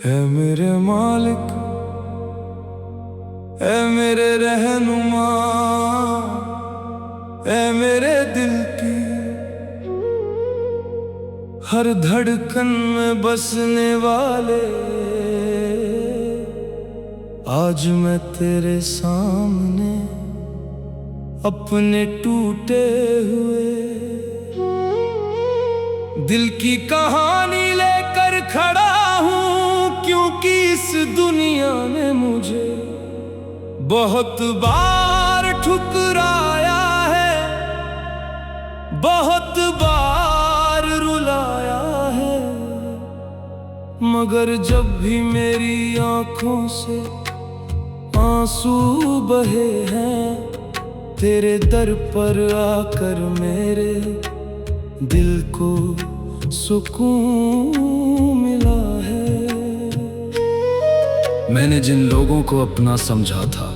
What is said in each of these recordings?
है मेरे मालिक, है मेरे रहनुमा, है मेरे दिल की हर धड़कन में बसने वाले। आज मैं तेरे सामने अपने टूटे हुए दिल की कहानी लेकर खड़ा हूँ, क्योंकि इस दुनिया ने मुझे बहुत बार ठुकराया है, बहुत बार रुलाया है, मगर जब भी मेरी आंखों से आंसू बहे हैं, तेरे दर पर आकर मेरे दिल को सुकून मिला है। मैंने जिन लोगों को अपना समझा था,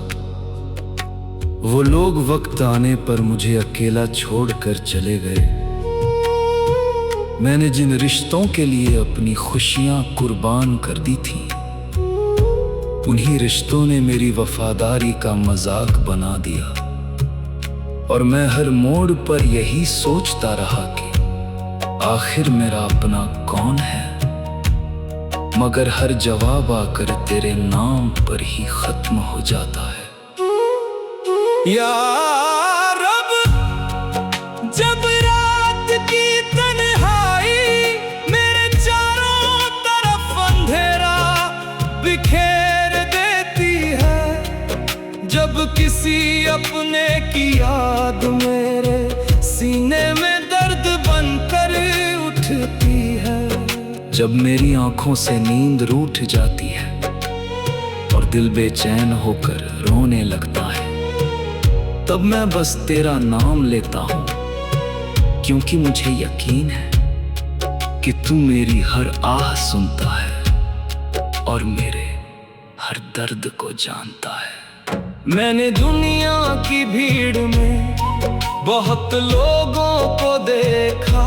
वो लोग वक्त आने पर मुझे अकेला छोड़कर चले गए। मैंने जिन रिश्तों के लिए अपनी खुशियां कुर्बान कर दी थी, उन्हीं रिश्तों ने मेरी वफादारी का मजाक बना दिया। और मैं हर मोड़ पर यही सोचता रहा कि आखिर मेरा अपना कौन है, मगर हर जवाब आकर तेरे नाम पर ही खत्म हो जाता है। या रब, जब रात की तन्हाई मेरे चारों तरफ अंधेरा बिखेर देती है, जब किसी अपने की याद मेरे सीने में दर्द बनकर उठती है, जब मेरी आंखों से नींद रूठ जाती है और दिल बेचैन होकर रोने लगता है, तब मैं बस तेरा नाम लेता हूँ, क्योंकि मुझे यकीन है कि तू मेरी हर आह सुनता है और मेरे हर दर्द को जानता है। मैंने दुनिया की भीड़ में बहुत लोगों को देखा,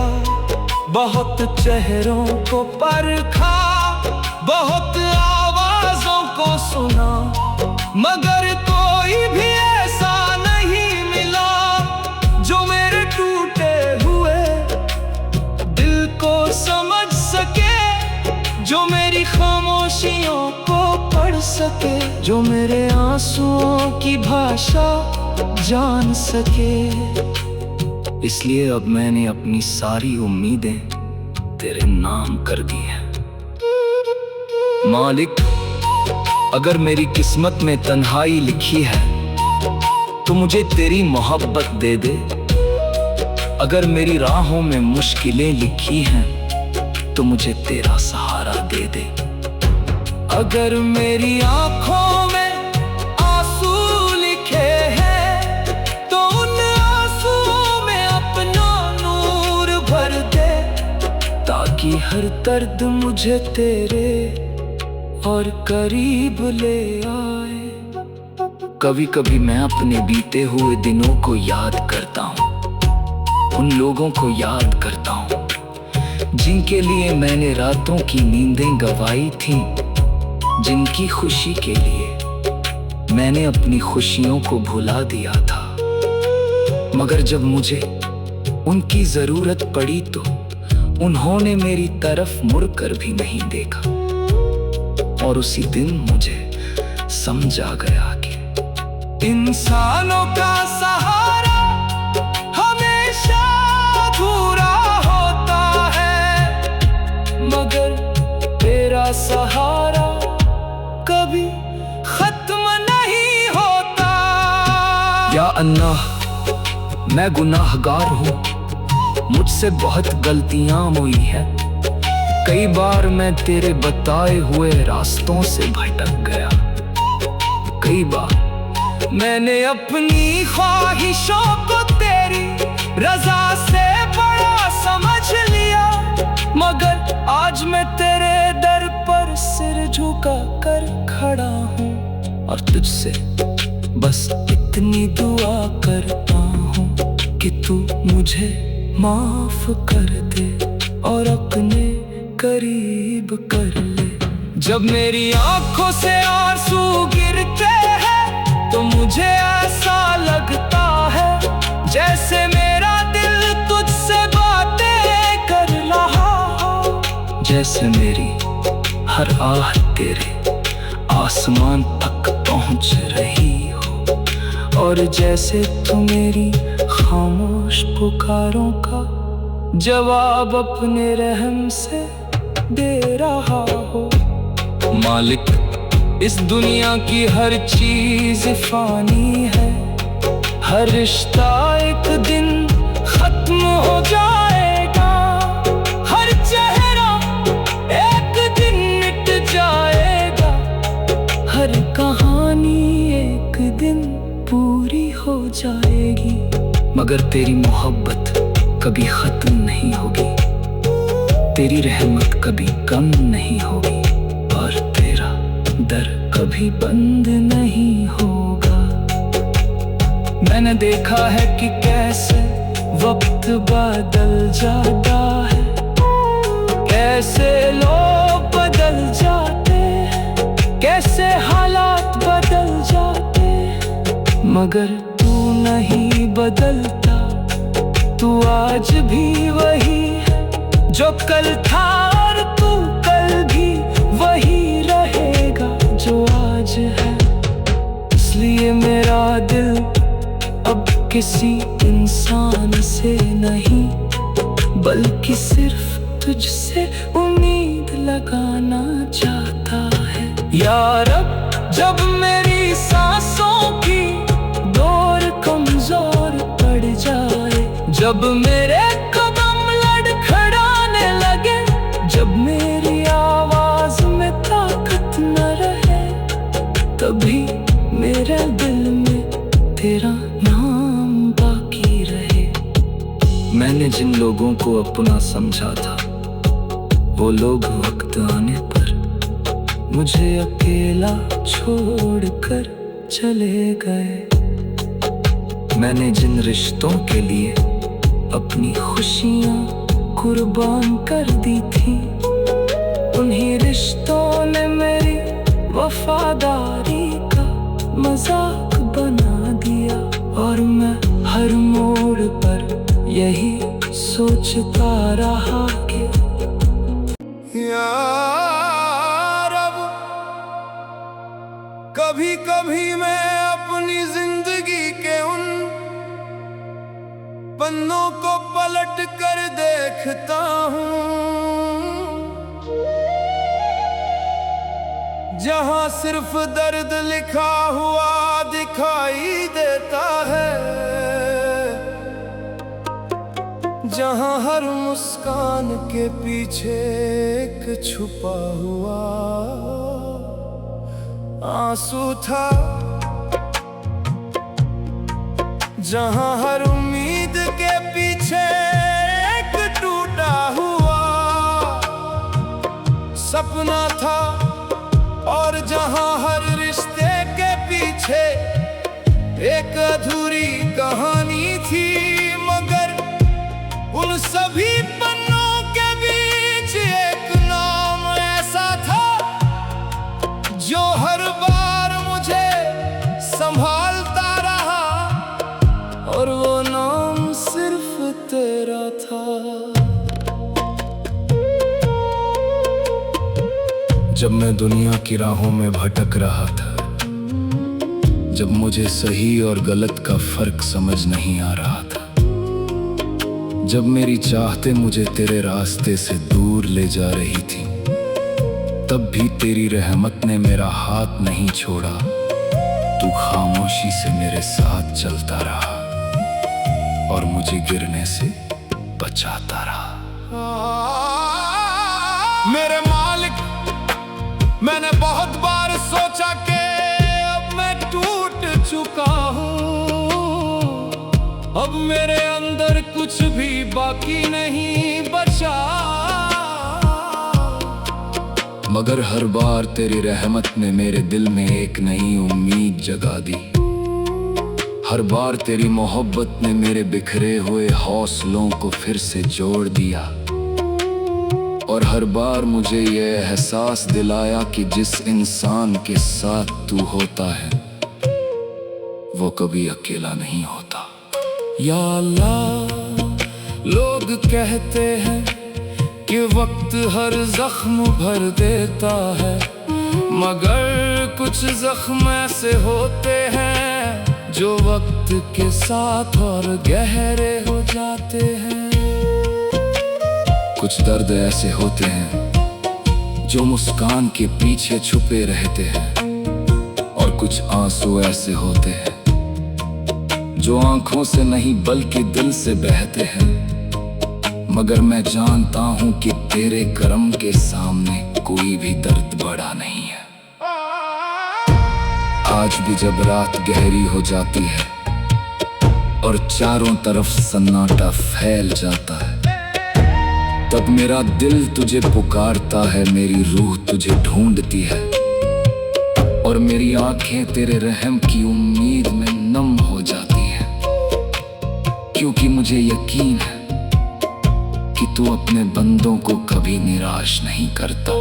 बहुत चेहरों को परखा, बहुत आवाजों को सुना, मगर कोई भी ऐसा नहीं मिला जो मेरे टूटे हुए दिल को समझ सके, जो मेरी खामोशियों को पढ़ सके, जो मेरे आंसुओं की भाषा जान सके। इसलिए अब मैंने अपनी सारी उम्मीदें तेरे नाम कर दी है। मालिक, अगर मेरी किस्मत में तन्हाई लिखी है तो मुझे तेरी मोहब्बत दे दे, अगर मेरी राहों में मुश्किलें लिखी हैं तो मुझे तेरा सहारा दे दे, अगर मेरी आंखों में कि हर दर्द मुझे तेरे और करीब ले आए। कभी कभी मैं अपने बीते हुए दिनों को याद करता हूँ, उन लोगों को याद करता हूँ जिनके लिए मैंने रातों की नींदें गंवाई थीं, जिनकी खुशी के लिए मैंने अपनी खुशियों को भुला दिया था, मगर जब मुझे उनकी जरूरत पड़ी तो उन्होंने मेरी तरफ मुड़कर भी नहीं देखा। और उसी दिन मुझे समझ आ गया कि इंसानों का सहारा हमेशा अधूरा होता है, मगर तेरा सहारा कभी खत्म नहीं होता। या अल्लाह, मैं गुनाहगार हूँ, मुझसे बहुत गलतियां हुई है। कई बार मैं तेरे बताए हुए रास्तों से भटक गया, कई बार मैंने अपनी ख्वाहिशों को तेरी रजा से बड़ा समझ लिया, मगर आज मैं तेरे दर पर सिर झुका कर खड़ा हूँ और तुझसे बस इतनी दुआ करता हूँ कि तू मुझे माफ कर दे और अपने करीब कर ले। जब मेरी आंखों से आंसू गिरते हैं तो मुझे ऐसा लगता है जैसे मेरा दिल तुझसे बातें कर रहा हो, जैसे मेरी हर आह तेरे आसमान तक पहुंच रही हो, और जैसे तू मेरी खामोश पुकारों का जवाब अपने रहम से दे रहा हो। मालिक, इस दुनिया की हर चीज फानी है, हर रिश्ता एक दिन खत्म हो जाएगा, हर चेहरा एक दिन मिट जाएगा, हर कहानी एक दिन पूरी हो जाएगी, मगर तेरी मोहब्बत कभी खत्म नहीं होगी, तेरी रहमत कभी कम नहीं होगी, और तेरा दर कभी बंद नहीं होगा। मैंने देखा है कि कैसे वक्त बदल जाता है, कैसे लोग बदल जाते हैं, कैसे हालात बदल जाते हैं, मगर तू नहीं बदलता, तू आज भी वही है जो कल था, और तू कल भी वही रहेगा जो आज है। इसलिए मेरा दिल अब किसी इंसान से नहीं, बल्कि सिर्फ तुझसे उम्मीद लगाना चाहता है। या रब, जब मेरी सांसों की डोर कमजोर पड़ जाए, जब मेरे कदम लड़खड़ाने लगे, जब मेरी आवाज में ताकत न रहे, तभी मेरे दिल में तेरा नाम बाकी रहे। मैंने जिन लोगों को अपना समझा था, वो लोग वक्त आने पर मुझे अकेला छोड़कर चले गए। मैंने जिन रिश्तों के लिए अपनी खुशियां कुर्बान कर दी थी, उन्हीं रिश्तों ने मेरी वफादारी का मजाक बना दिया, और मैं हर मोड़ पर यही सोचता रहा कि यार, अब कभी कभी मैं अपनी जिंदगी के उन पन्नों को पलट कर देखता हूँ, जहाँ सिर्फ दर्द लिखा हुआ दिखाई देता है, जहाँ हर मुस्कान के पीछे एक छुपा हुआ आंसू था, जहाँ हर उम्मीद के पीछे एक टूटा हुआ सपना था, और जहाँ हर रिश्ते के पीछे एक अधूरी कहानी थी, मगर उन सभी पन्नों के बीच एक नाम ऐसा था जो हर बार मुझे संभालता रहा, और वो नाम सिर्फ तेरा था। जब मैं दुनिया की राहों में भटक रहा था, जब मुझे सही और गलत का फर्क समझ नहीं आ रहा था, जब मेरी चाहते मुझे तेरे रास्ते से दूर ले जा रही थी, तब भी तेरी रहमत ने मेरा हाथ नहीं छोड़ा, तू खामोशी से मेरे साथ चलता रहा और मुझे गिरने से बचाता रहा। मेरे मालिक, मैंने बहुत बार सोचा कि अब मैं टूट चुका हूँ, अब मेरे अंदर कुछ भी बाकी नहीं बचा, मगर हर बार तेरी रहमत ने मेरे दिल में एक नई उम्मीद जगा दी। हर बार तेरी मोहब्बत ने मेरे बिखरे हुए हौसलों को फिर से जोड़ दिया। और हर बार मुझे ये एहसास दिलाया कि जिस इंसान के साथ तू होता है वो कभी अकेला नहीं होता। या अल्लाह, लोग कहते हैं कि वक्त हर जख्म भर देता है, मगर कुछ जख्म ऐसे होते हैं जो वक्त के साथ और गहरे हो जाते हैं। कुछ दर्द ऐसे होते हैं जो मुस्कान के पीछे छुपे रहते हैं, और कुछ आंसू ऐसे होते हैं जो आंखों से नहीं बल्कि दिल से बहते हैं। मगर मैं जानता हूं कि तेरे करम के सामने कोई भी दर्द बड़ा नहीं है। आज भी जब रात गहरी हो जाती है और चारों तरफ सन्नाटा फैल जाता है, तब मेरा दिल तुझे पुकारता है, मेरी रूह तुझे ढूंढती है, और मेरी आंखें तेरे रहम की उम्मीद में नम हो जाती हैं, क्योंकि मुझे यकीन है कि तू अपने बंदों को कभी निराश नहीं करता।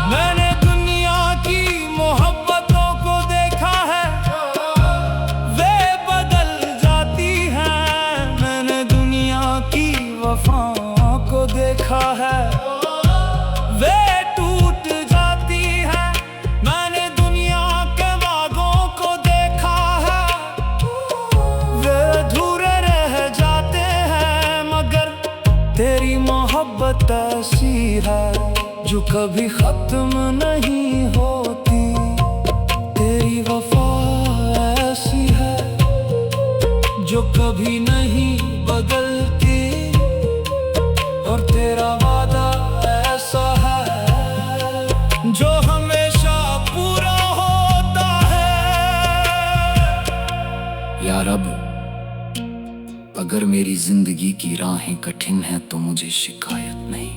मैंने दुनिया की मोहब्बतों को देखा है, वे बदल जाती हैं। मैंने दुनिया की वफाओं को देखा है, वे टूट जाती हैं। मैंने दुनिया के वादों को देखा है, वे अधूरे रह जाते हैं। मगर तेरी मोहब्बत ऐसी है जो कभी खत्म नहीं होती। तेरी वफा ऐसी है जो कभी नहीं बदलती, और तेरा वादा ऐसा है जो हमेशा पूरा होता है। या रब, अगर मेरी जिंदगी की राहें कठिन हैं तो मुझे शिकायत नहीं।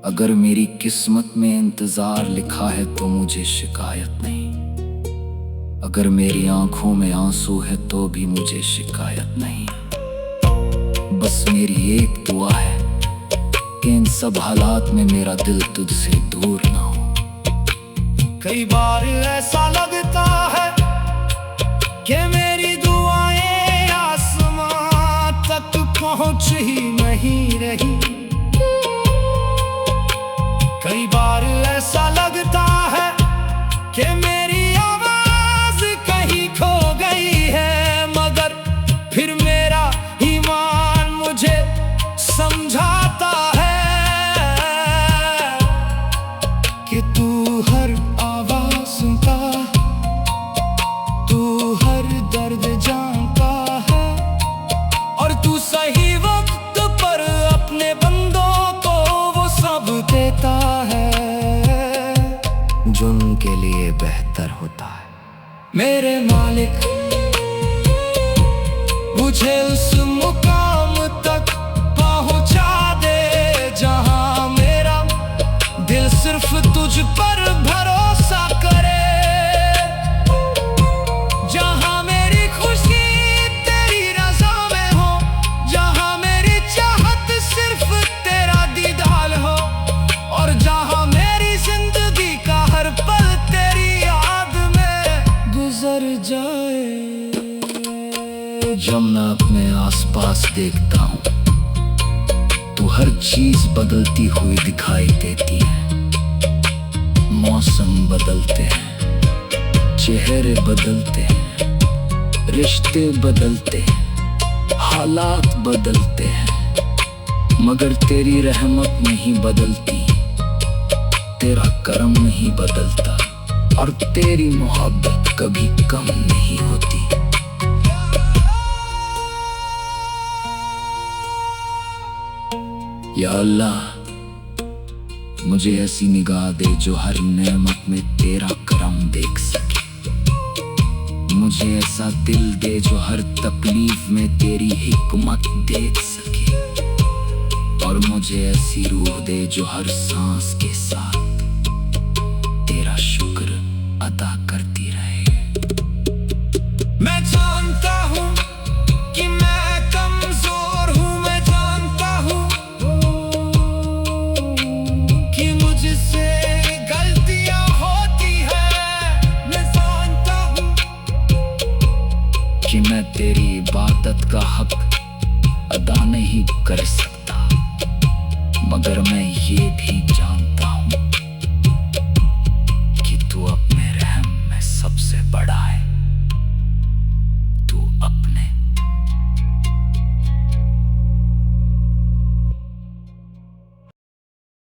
अगर मेरी किस्मत में इंतजार लिखा है तो मुझे शिकायत नहीं। अगर मेरी आंखों में आंसू है तो भी मुझे शिकायत नहीं। बस मेरी एक दुआ है कि इन सब हालात में मेरा दिल तुझसे दूर ना हो। कई बार ऐसा लगता है कि मेरी दुआएं आसमां तक पहुंच ही नहीं रही। कई बार ऐसा लगता है कि मेरी आवाज कहीं खो गई है, मगर फिर मेरा ईमान मुझे समझाता है कि तू हर आवाज सुनता, तू हर दर्द जानता है, और तू सही वक्त पर अपने बंदों को वो सब देता है जो उनके लिए बेहतर होता है। मेरे मालिक, मुझे उस मुकाम तक पहुंचा दे जहां मेरा दिल सिर्फ तुझ पर भरोसा करे, जहां मेरी खुशी तेरी रज़ा में हो, जहां मेरी चाहत सिर्फ तेरा दीदार हो, और जहां मेरी जिंदगी का हर पल तेरी याद में गुजर जाए। जब मैं अपने आसपास देखता हूँ तो हर चीज बदलती हुई दिखाई देती है। मौसम बदलते हैं, चेहरे बदलते हैं, रिश्ते बदलते हैं, हालात बदलते हैं, मगर तेरी रहमत नहीं बदलती, तेरा करम नहीं बदलता, और तेरी मोहब्बत कभी कम नहीं होती। या अल्लाह, मुझे ऐसी निगाह दे जो हर नेमत में तेरा करम देख सके। मुझे ऐसा दिल दे जो हर तकलीफ में तेरी हिकमत देख सके, और मुझे ऐसी रूह दे जो हर सांस के साथ तेरा शुक्र अदा करती रहे। मैं जानता हूँ कि मैं कमजोर हूँ, मैं जानता हूँ कि मैं तेरी इबादत का हक अदा नहीं कर सकता, मगर मैं ये भी